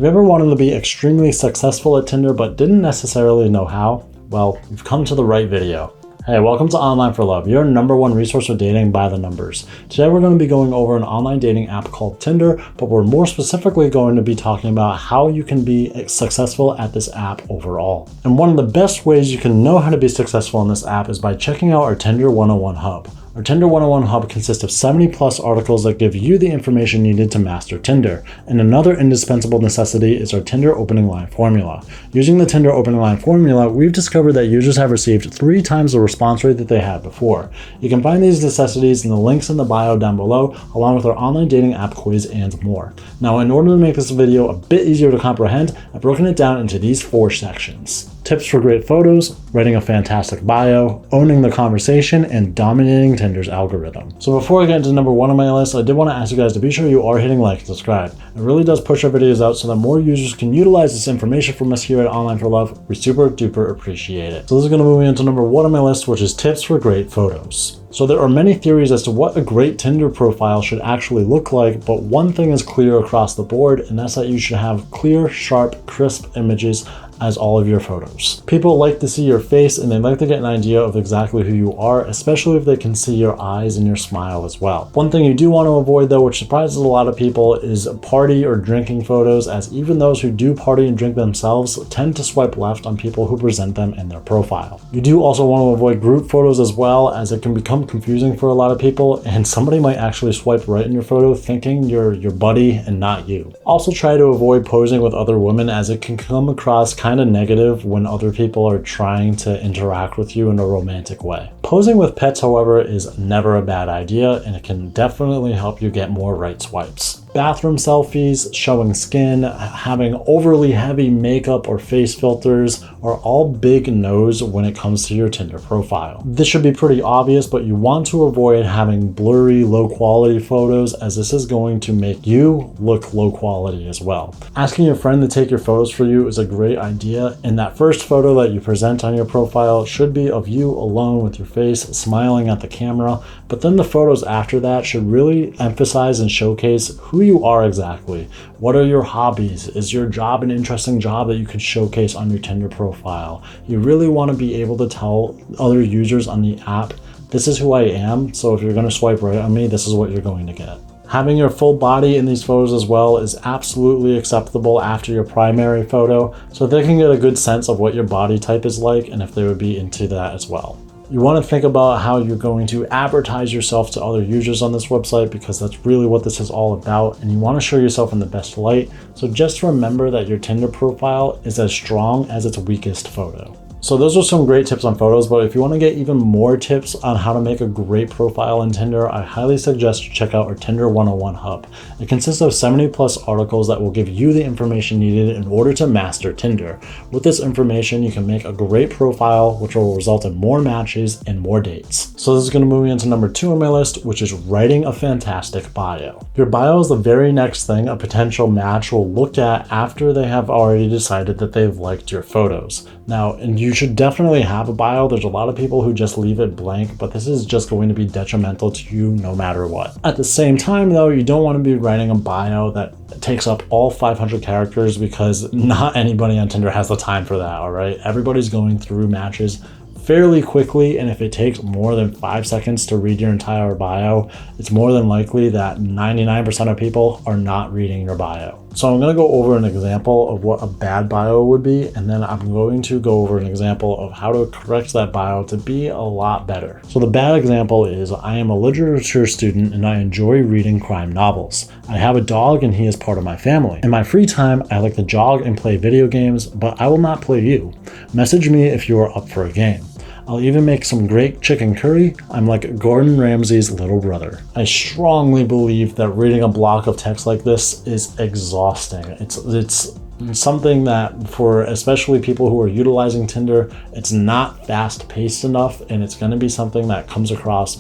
you ever wanted to be extremely successful at Tinder but didn't necessarily know how? Well, you've come to the right video. Hey, welcome to Online for Love, your #1 resource for dating by the numbers. Today we're going to be going over an online dating app called Tinder, but we're more specifically going to be talking about how you can be successful at this app overall. And one of the best ways you can know how to be successful on this app is by checking out our Tinder 101 Hub. Our Tinder 101 Hub consists of 70+ articles that give you the information needed to master Tinder. And another indispensable necessity is our Tinder opening line formula. Using the Tinder opening line formula, we've discovered that users have received 3 times the response rate that they had before. You can find these necessities in the links in the bio down below, along with our online dating app quiz and more. Now, in order to make this video a bit easier to comprehend, I've broken it down into these 4 sections. Tips for great photos, writing a fantastic bio, owning the conversation, and dominating Tinder's algorithm. So before I get into #1 on my list, I did want to ask you guys to be sure you are hitting like and subscribe. It really does push our videos out so that more users can utilize this information from us here at Online for Love. We super duper appreciate it. So this is going to move me into #1 on my list, which is tips for great photos. So there are many theories as to what a great Tinder profile should actually look like, but one thing is clear across the board, and that's that you should have clear, sharp, crisp images as all of your photos. People like to see your face and they like to get an idea of exactly who you are, especially if they can see your eyes and your smile as well. One thing you do want to avoid though, which surprises a lot of people, is party or drinking photos, as even those who do party and drink themselves tend to swipe left on people who present them in their profile. You do also want to avoid group photos as well, as it can become confusing for a lot of people and somebody might actually swipe right in your photo thinking you're your buddy and not you. Also try to avoid posing with other women, as it can come across kind of negative when other people are trying to interact with you in a romantic way. Posing with pets, however, is never a bad idea, and it can definitely help you get more right swipes. Bathroom selfies, showing skin, having overly heavy makeup or face filters are all big no's when it comes to your Tinder profile. This should be pretty obvious, but you want to avoid having blurry, low quality photos, as this is going to make you look low quality as well. Asking your friend to take your photos for you is a great idea, and that first photo that you present on your profile should be of you alone with your face smiling at the camera, but then the photos after that should really emphasize and showcase who you are exactly. What are your hobbies? Is your job an interesting job that you could showcase on your Tinder profile? You really want to be able to tell other users on the app, this is who I am, so if you're going to swipe right on me, this is what you're going to get. Having your full body in these photos as well is absolutely acceptable after your primary photo, so they can get a good sense of what your body type is like and if they would be into that as well. You want to think about how you're going to advertise yourself to other users on this website, because that's really what this is all about, and you want to show yourself in the best light. So just remember that your Tinder profile is as strong as its weakest photo. So those are some great tips on photos, but if you want to get even more tips on how to make a great profile in Tinder, I highly suggest you check out our Tinder 101 Hub. It consists of 70+ articles that will give you the information needed in order to master Tinder. With this information, you can make a great profile, which will result in more matches and more dates. So this is going to move me into #2 on my list, which is writing a fantastic bio. Your bio is the very next thing a potential match will look at after they have already decided that they've liked your photos. Now, and you should definitely have a bio. There's a lot of people who just leave it blank, but this is just going to be detrimental to you no matter what. At the same time though, you don't want to be writing a bio that takes up all 500 characters, because not anybody on Tinder has the time for that, all right? Everybody's going through matches fairly quickly, and if it takes more than 5 seconds to read your entire bio, it's more than likely that 99% of people are not reading your bio. So I'm going to go over an example of what a bad bio would be, and then I'm going to go over an example of how to correct that bio to be a lot better. So the bad example is, I am a literature student and I enjoy reading crime novels. I have a dog and he is part of my family. In my free time, I like to jog and play video games, but I will not play you. Message me if you are up for a game. I'll even make some great chicken curry. I'm like Gordon Ramsay's little brother. I strongly believe that reading a block of text like this is exhausting. It's something that, for especially people who are utilizing Tinder, it's not fast paced enough, and it's going to be something that comes across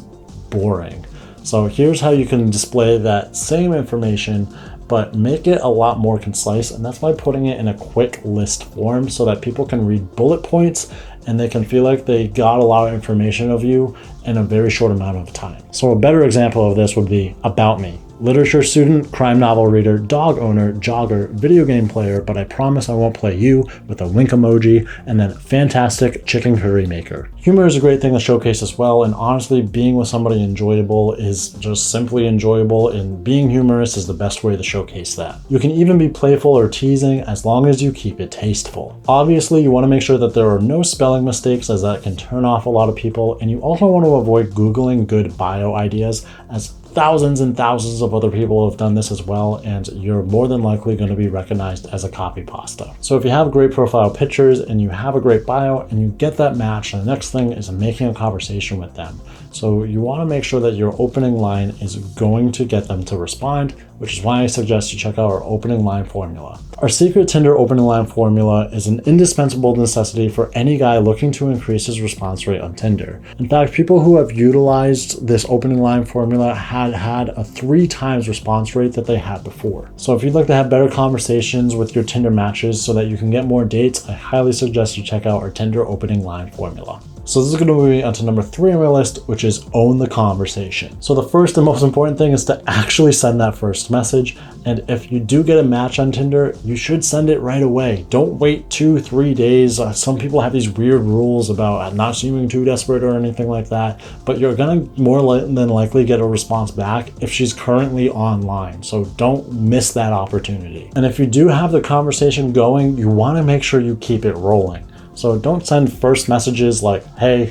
boring. So here's how you can display that same information, but make it a lot more concise, and that's by putting it in a quick list form so that people can read bullet points and they can feel like they got a lot of information of you in a very short amount of time. So a better example of this would be about me. literature student, crime novel reader, dog owner, jogger, video game player, but I promise I won't play you, with a wink emoji, and then fantastic chicken curry maker. Humor is a great thing to showcase as well, and honestly, being with somebody enjoyable is just simply enjoyable, and being humorous is the best way to showcase that. You can even be playful or teasing as long as you keep it tasteful. Obviously, you want to make sure that there are no spelling mistakes, as that can turn off a lot of people, and you also want to avoid Googling good bio ideas, as thousands and thousands of other people have done this as well, and you're more than likely going to be recognized as a copy pasta. So if you have great profile pictures and you have a great bio and you get that match, the next thing is making a conversation with them. So you want to make sure that your opening line is going to get them to respond, which is why I suggest you check out our opening line formula. Our secret Tinder opening line formula is an indispensable necessity for any guy looking to increase his response rate on Tinder. In fact, people who have utilized this opening line formula had a 3 times response rate that they had before. So if you'd like to have better conversations with your Tinder matches so that you can get more dates, I highly suggest you check out our Tinder opening line formula. So this is going to move me on to number 3 on my list, which is own the conversation. So the first and most important thing is to actually send that first message. And if you do get a match on Tinder, you should send it right away. Don't wait 2-3 days. Some people have these weird rules about not seeming too desperate or anything like that, but you're going to more than likely get a response back if she's currently online. So don't miss that opportunity. And if you do have the conversation going, you want to make sure you keep it rolling. So don't send first messages like, hey,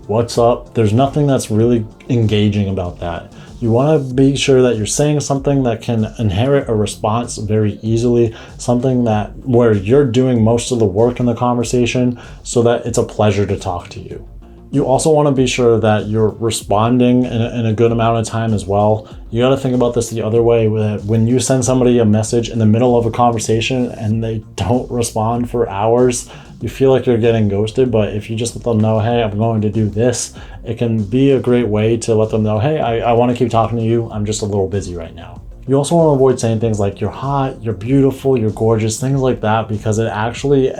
what's up? There's nothing that's really engaging about that. You want to be sure that you're saying something that can inherit a response very easily, something that where you're doing most of the work in the conversation so that it's a pleasure to talk to you. You also want to be sure that you're responding in a good amount of time as well. You got to think about this the other way. When you send somebody a message in the middle of a conversation and they don't respond for hours, you feel like you're getting ghosted. But if you just let them know, hey, I'm going to do this, it can be a great way to let them know, hey, I want to keep talking to you. I'm just a little busy right now. You also want to avoid saying things like you're hot, you're beautiful, you're gorgeous, things like that, because it actually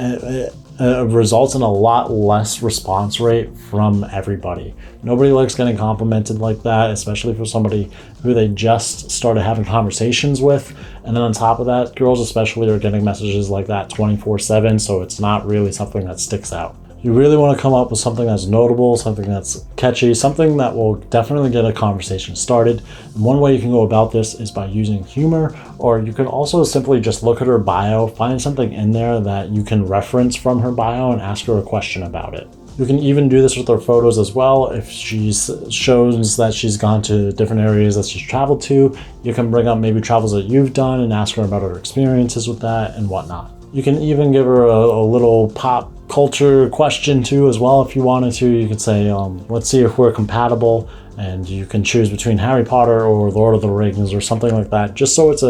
results in a lot less response rate from everybody. Nobody likes getting complimented like that, especially for somebody who they just started having conversations with. And then on top of that, girls especially are getting messages like that 24/7, so it's not really something that sticks out. You really want to come up with something that's notable, something that's catchy, something that will definitely get a conversation started. And one way you can go about this is by using humor, or you can also simply just look at her bio, find something in there that you can reference from her bio and ask her a question about it. You can even do this with her photos as well. If she shows that she's gone to different areas that she's traveled to, you can bring up maybe travels that you've done and ask her about her experiences with that and whatnot. You can even give her a little pop culture question too as well if you wanted to. You could say, let's see if we're compatible, and you can choose between Harry Potter or Lord of the Rings or something like that, just so it's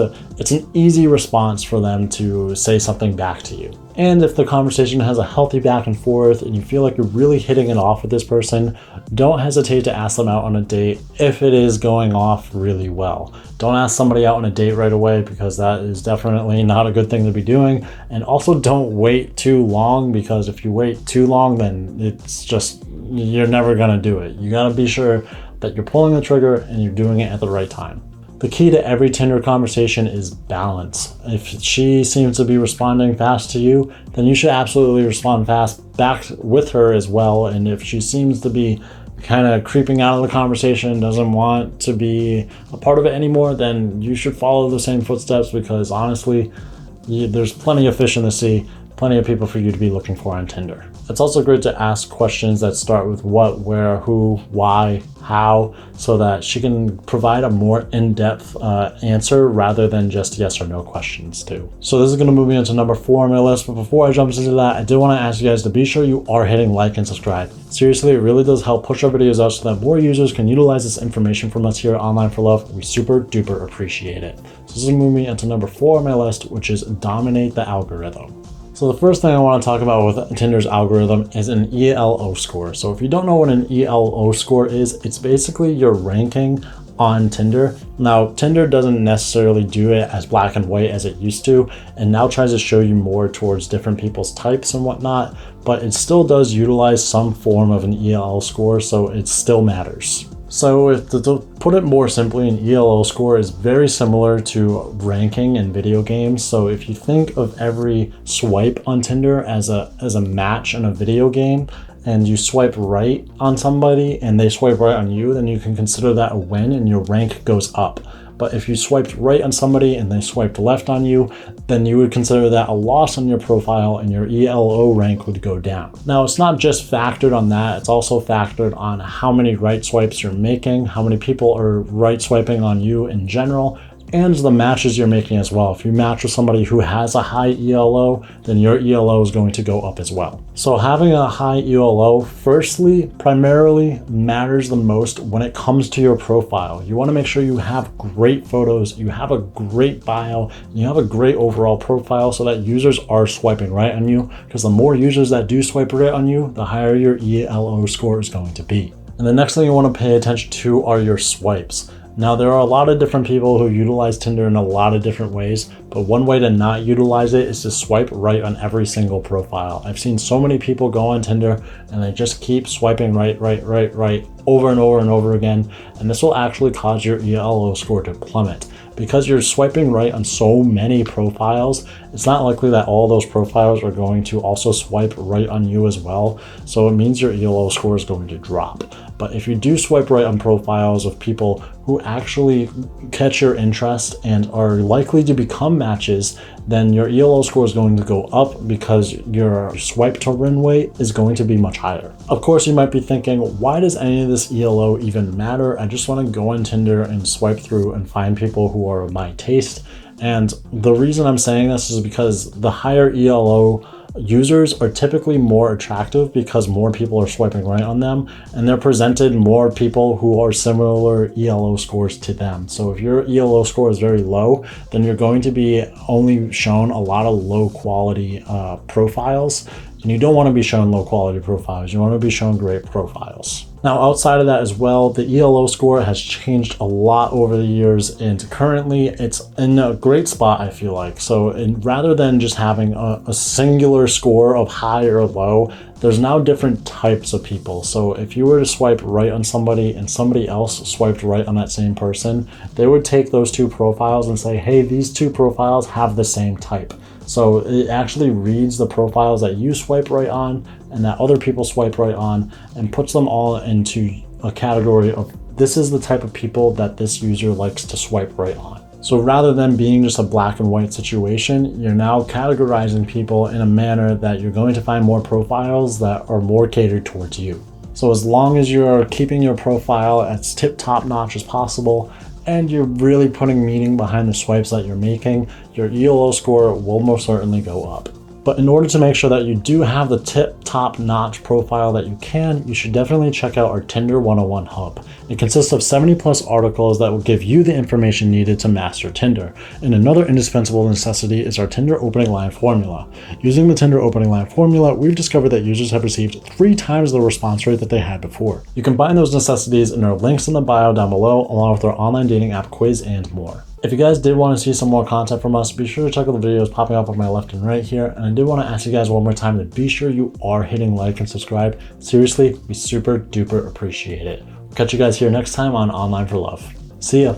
an easy response for them to say something back to you. And if the conversation has a healthy back and forth and you feel like you're really hitting it off with this person, don't hesitate to ask them out on a date if it is going off really well. Don't ask somebody out on a date right away, because that is definitely not a good thing to be doing. And also don't wait too long, because if you wait too long, then it's just, you're never gonna do it. You gotta be sure that you're pulling the trigger and you're doing it at the right time. The key to every Tinder conversation is balance. If she seems to be responding fast to you, then you should absolutely respond fast back with her as well. And if she seems to be kind of creeping out of the conversation, doesn't want to be a part of it anymore, then you should follow the same footsteps, because honestly, there's plenty of fish in the sea, plenty of people for you to be looking for on Tinder. It's also great to ask questions that start with what, where, who, why, how, so that she can provide a more in-depth answer rather than just yes or no questions too. So this is going to move me into number 4 on my list, but before I jump into that, I did want to ask you guys to be sure you are hitting like and subscribe. Seriously, it really does help push our videos out so that more users can utilize this information from us here at Online for Love. We super duper appreciate it. So this is going to move me into number 4 on my list, which is dominate the algorithm. So the first thing I want to talk about with Tinder's algorithm is an ELO score. So if you don't know what an ELO score is, it's basically your ranking on Tinder. Now, Tinder doesn't necessarily do it as black and white as it used to, and now tries to show you more towards different people's types and whatnot, but it still does utilize some form of an ELO score, so it still matters. So to put it more simply, an ELO score is very similar to ranking in video games. So if you think of every swipe on Tinder as a match in a video game, and you swipe right on somebody and they swipe right on you, then you can consider that a win and your rank goes up. But if you swiped right on somebody and they swiped left on you, then you would consider that a loss on your profile and your ELO rank would go down. Now, it's not just factored on that, it's also factored on how many right swipes you're making, how many people are right swiping on you in general, and the matches you're making as well. If you match with somebody who has a high ELO, then your ELO is going to go up as well. So having a high ELO, firstly, primarily matters the most when it comes to your profile. You want to make sure you have great photos, you have a great bio, you have a great overall profile so that users are swiping right on you, because the more users that do swipe right on you, the higher your ELO score is going to be. And the next thing you want to pay attention to are your swipes. Now, there are a lot of different people who utilize Tinder in a lot of different ways, but one way to not utilize it is to swipe right on every single profile. I've seen so many people go on Tinder and they just keep swiping right over and over and over again, and this will actually cause your ELO score to plummet. Because you're swiping right on so many profiles, it's not likely that all those profiles are going to also swipe right on you as well, so it means your ELO score is going to drop. But if you do swipe right on profiles of people who actually catch your interest and are likely to become matches, then your ELO score is going to go up because your swipe to win rate is going to be much higher. Of course, you might be thinking, why does any of this ELO even matter? I just want to go on Tinder and swipe through and find people who are of my taste. And the reason I'm saying this is because the higher ELO users are typically more attractive because more people are swiping right on them, and they're presented more people who are similar ELO scores to them. So if your ELO score is very low, then you're going to be only shown a lot of low quality profiles, and you don't want to be shown low quality profiles. You want to be shown great profiles. Now, outside of that as well, the ELO score has changed a lot over the years, and currently it's in a great spot, I feel like. So rather than just having a singular score of high or low, there's now different types of people. So if you were to swipe right on somebody and somebody else swiped right on that same person, they would take those two profiles and say, hey, these two profiles have the same type. So it actually reads the profiles that you swipe right on and that other people swipe right on and puts them all into a category of this is the type of people that this user likes to swipe right on. So rather than being just a black and white situation, you're now categorizing people in a manner that you're going to find more profiles that are more catered towards you. So as long as you're keeping your profile as tip-top notch as possible, and you're really putting meaning behind the swipes that you're making, your ELO score will most certainly go up. But in order to make sure that you do have the top notch profile that you can, you should definitely check out our Tinder 101 Hub. It consists of 70+ articles that will give you the information needed to master Tinder. And another indispensable necessity is our Tinder opening line formula. Using the Tinder opening line formula, we've discovered that users have received 3 times the response rate that they had before. You can find those necessities in our links in the bio down below, along with our online dating app quiz and more. If you guys did want to see some more content from us, be sure to check out the videos popping up on my left and right here. And I did want to ask you guys one more time to be sure you are hitting like and subscribe. Seriously, we super duper appreciate it. Catch you guys here next time on Online for Love. See ya.